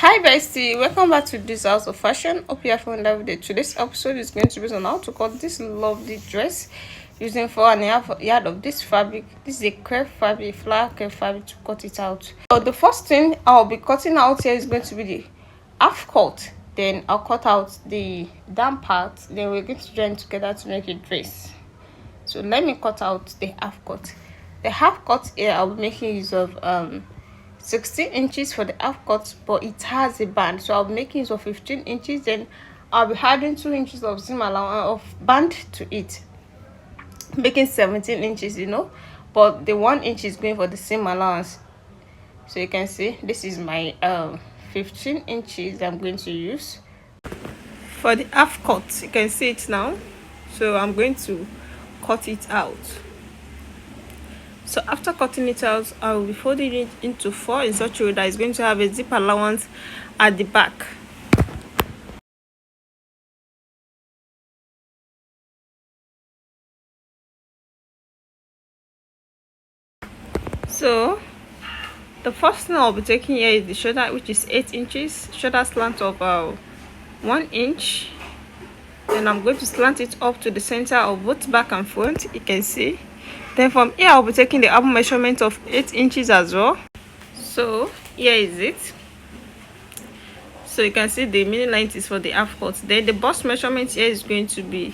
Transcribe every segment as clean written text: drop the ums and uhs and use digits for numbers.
Hi bestie, welcome back to this house of fashion. Hope you have found that video. Today's episode is going to be on how to cut this lovely dress using 4.5 yard of this fabric. This is a crepe fabric, flower crepe fabric to cut it out. So the first thing I'll be cutting out here is going to be the half cut. Then I'll cut out the down part. Then we're going to join together to make a dress. So let me cut out the half cut. The half cut here I'll be making use of 16 inches for the half cut, but it has a band, so I'll be making use of 15 inches. Then I'll be adding 2 inches of seam allowance of band to it, making 17 inches, but the 1 inch is going for the seam allowance. So you can see this is my 15 inches I'm going to use for the half cut. You can see it now, so I'm going to cut it out. So after cutting it out, I will be folding it into 4 in such a way that it's going to have a zip allowance at the back. So the first thing I'll be taking here is the shoulder, which is 8 inches, shoulder slant of 1 inch. Then I'm going to slant it up to the center of both back and front. You can see. Then from here I'll be taking the elbow measurement of 8 inches as well. So here is it. So you can see the mini length is for the half cut. Then the bust measurement here is going to be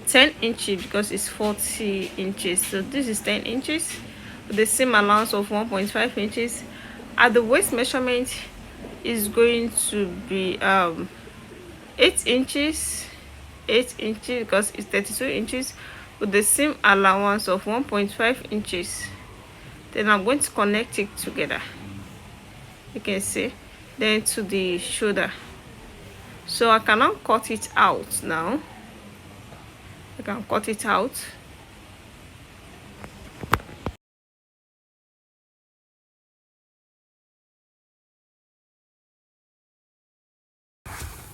10 inches because it's 40 inches. So this is 10 inches with the seam allowance of 1.5 inches. At the waist measurement is going to be 8 inches, 8 inches because it's 32 inches with the seam allowance of 1.5 inches. Then I'm going to connect it together. You can see. Then to the shoulder. So I cannot cut it out now. I can cut it out.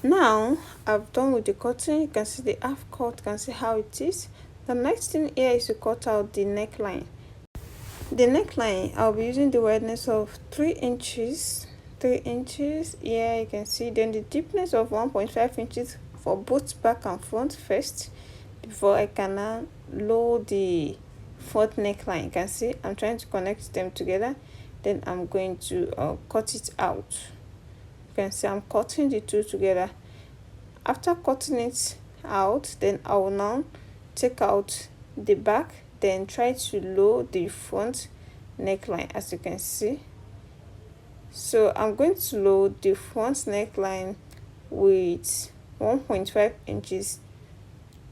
Now I've done with the cutting. You can see the half cut, you can see how it is. The next thing here is to cut out the neckline. The neckline, I'll be using the wideness of 3 inches. 3 inches here, you can see. Then the deepness of 1.5 inches for both back and front first, before I can now load the front neckline. You can see I'm trying to connect them together. Then I'm going to cut it out. You can see I'm cutting the two together. After cutting it out, then I will now take out the back, then try to load the front neckline, as you can see. So I'm going to load the front neckline with 1.5 inches.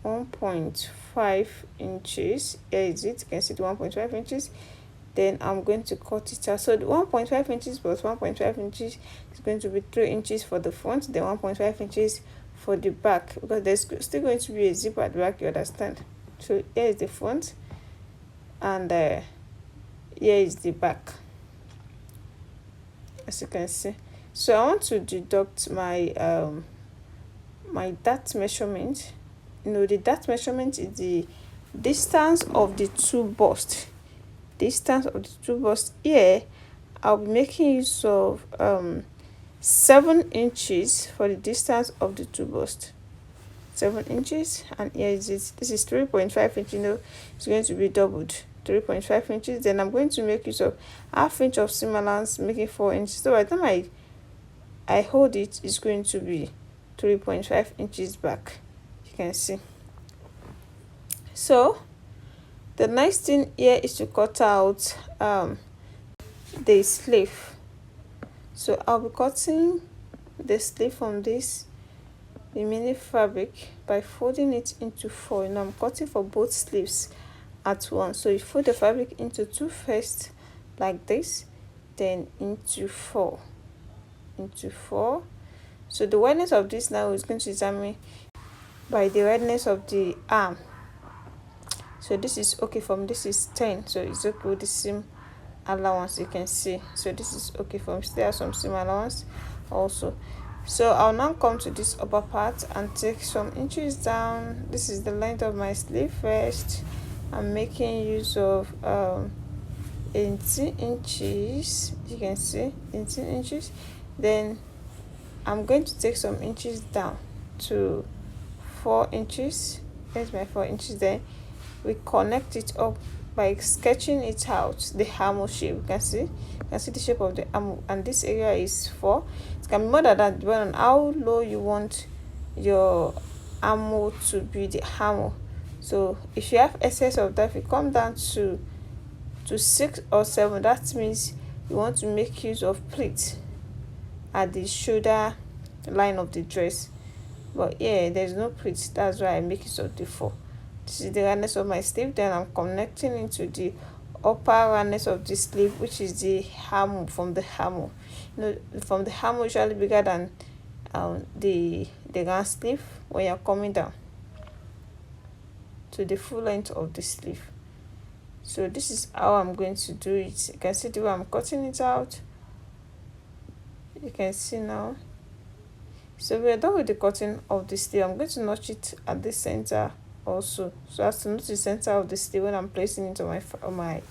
1.5 inches. Here is it. You can see the 1.5 inches. Then I'm going to cut it out. So the 1.5 inches plus 1.5 inches is going to be 3 inches for the front, then 1.5 inches for the back, because there's still going to be a zip at the back, you understand. So here is the front, and here is the back, as you can see. So I want to deduct my my dart measurement. The dart measurement is the distance of the two busts. Distance of the two busts. Here I'll be making use of 7 inches for the distance of the two busts. 7 inches, and here is it. This is 3.5 inches. It's going to be doubled. 3.5 inches. Then I'm going to make use of half inch of seam allowance, making 4 inches. So by the time I hold it, it's going to be 3.5 inches back. You can see. So the next thing here is to cut out the sleeve. So I'll be cutting the sleeve from the mini fabric by folding it into 4. I'm cutting for both sleeves at once. So you fold the fabric into 2 first, like this, then into 4. So the wideness of this now is going to determine by the wideness of the arm. So this is okay from this is 10, so it's okay with the seam allowance, you can see. So this is okay from still have some seam allowance also. So I'll now come to this upper part and take some inches down. This is the length of my sleeve first. I'm making use of 18 inches. You can see 18 inches. Then I'm going to take some inches down to 4 inches. Here's my 4 inches. Then we connect it up by sketching it out, the armhole shape. You can see the shape of the armhole, and this area is 4. It can be more than that depending on how low you want your armhole to be, the armhole. So if you have excess of that, if you come down to 6 or 7, that means you want to make use of pleats at the shoulder line of the dress. But yeah, there's no pleats, that's why I make use of the 4. This is the roundness of my sleeve. Then I'm connecting into the upper roundness of the sleeve, which is the armhole. From the armhole, from the armhole usually bigger than the round sleeve when you're coming down to the full length of the sleeve. So this is how I'm going to do it. You can see the way I'm cutting it out. You can see now. So we're done with the cutting of the sleeve. I'm going to notch it at the center also, so as to notch the center of the sleeve when I'm placing it on my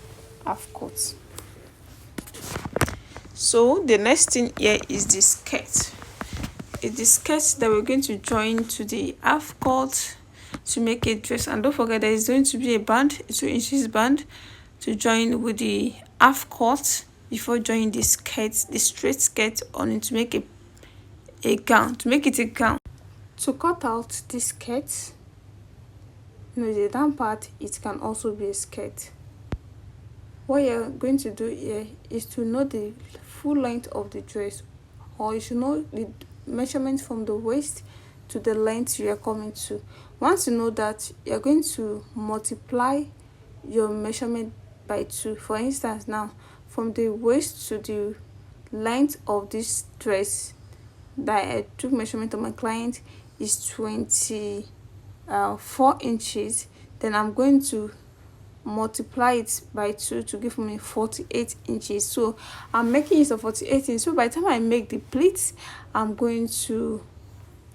half coat. So the next thing here is the skirt. It's the skirt that we're going to join to the half coat to make a dress. And don't forget there is going to be a band, a 2 inches band, to join with the half coat before joining the skirt, the straight skirt on it, to make a gown, to make it a gown. To cut out the skirt, the down part, it can also be a skirt. What you're going to do here is to know the full length of the dress, or you should know the measurement from the waist to the length you are coming to. Once you know that, you're going to multiply your measurement by 2. For instance, now from the waist to the length of this dress that I took measurement of my client is 24 inches. Then I'm going to multiply it by 2 to give me 48 inches. So I'm making use of 48 inches. So by the time I make the pleats, I'm going to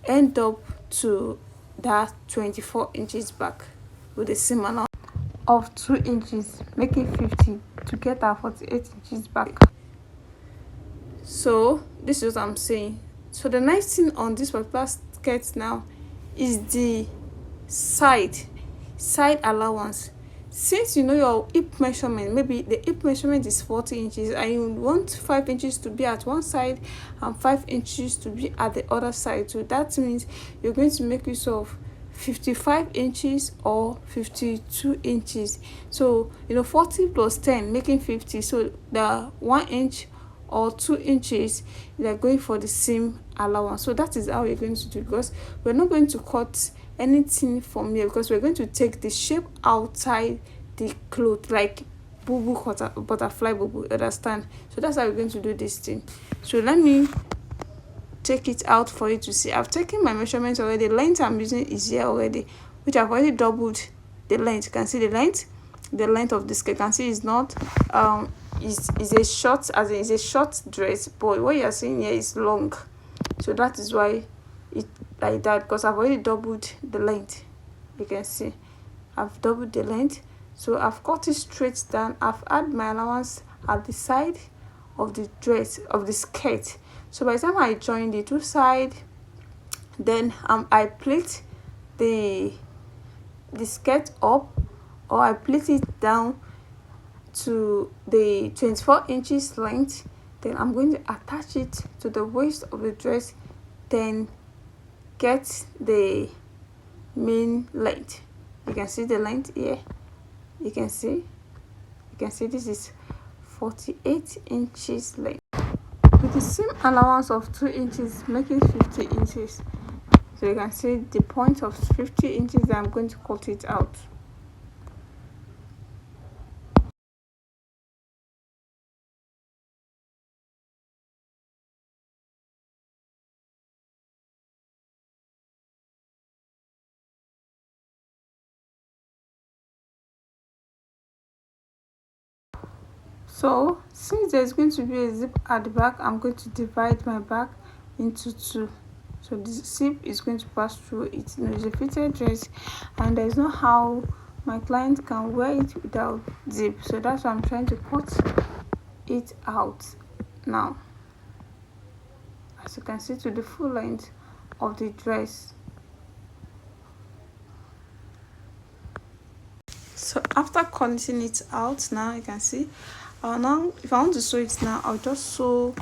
end up to that 24 inches back with the same amount of 2 inches, making 50 to get our 48 inches back. So this is what I'm saying. So the next thing on this particular skirt now is the side allowance. Since you know your hip measurement, maybe the hip measurement is 40 inches and you want 5 inches to be at one side and 5 inches to be at the other side, so that means you're going to make use of 55 inches or 52 inches. So 40 plus 10 making 50. So the 1 inch or 2 inches, they're going for the same allowance. So that is how you're going to do, because we're not going to cut anything from here, because we're going to take the shape outside the cloth, like butterfly boo, understand? So that's how we're going to do this thing. So let me take it out for you to see. I've taken my measurements already. The length I'm using is here already, which I've already doubled the length. You can see the length of this skirt. You can see it's not is a short, as in it's a short dress, but what you're seeing here is long. So that is why it like that, because I've already doubled the length. You can see I've doubled the length. So I've cut it straight down. I've added my allowance at the side of the dress, of the skirt. So by the time I join the two sides, then I plait the skirt up, or I plait it down to the 24 inches length. Then I'm going to attach it to the waist of the dress, then get the main length. You can see the length here. You can see this is 48 inches length with the same allowance of 2 inches, making 50 inches. So you can see the point of 50 inches that I'm going to cut it out. So since there's going to be a zip at the back, I'm going to divide my back into 2. So this zip is going to pass through it. It's a fitted dress, and there's no how my client can wear it without zip. So that's why I'm trying to cut it out now. as you can see, to the full length of the dress. So after cutting it out, now you can see, now if I want to sew it now, I'll just sew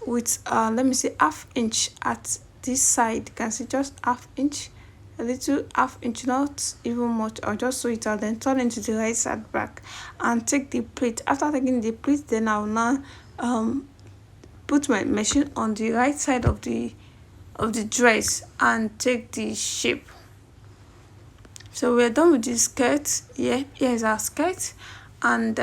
with let me say ½ inch at this side. You can see just ½ inch, a little ½ inch, not even much. I'll just sew it out, then turn into the right side back and take the pleat. After taking the pleat, then I'll now put my machine on the right side of the dress and take the shape. So we're done with the skirt. Here is our skirt, and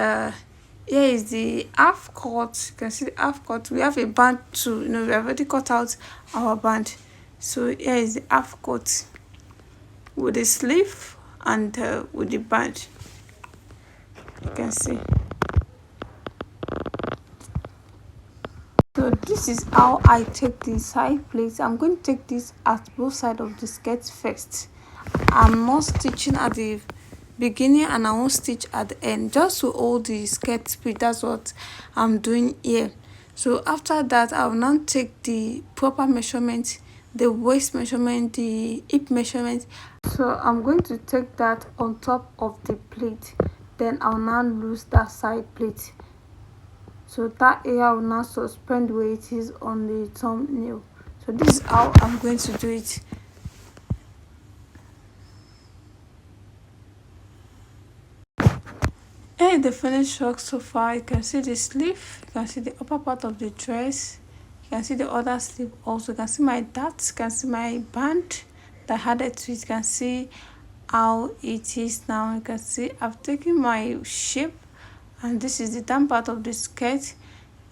here is the half cut. You can see the half cut. We have a band too, we have already cut out our band. So here is the half cut with the sleeve and with the band. You can see. So this is how I take the side pleats. I'm going to take this at both sides of the skirt first. I'm not stitching at the beginning and I won't stitch at the end, just to hold the skirt pleat. That's what I'm doing here. So after that, I will now take the proper measurement, the waist measurement, the hip measurement. So I'm going to take that on top of the pleat, then I'll now loose that side pleat. So that area will now suspend where it is on the thumbnail. So this is how I'm going to do it. And the finished work so far, you can see the sleeve, you can see the upper part of the dress, you can see the other sleeve also, you can see my darts, you can see my band that added to it, you can see how it is now. You can see I've taken my shape, and this is the down part of the skirt.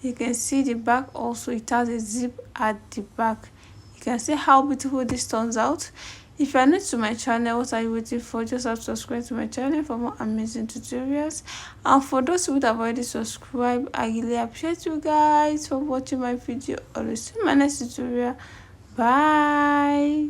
You can see the back also, it has a zip at the back. You can see how beautiful this turns out. If you are new to my channel, what are you waiting for? Just have to subscribe to my channel for more amazing tutorials. And for those who have already subscribed, I really appreciate you guys for watching my video. Always see my next tutorial. Bye.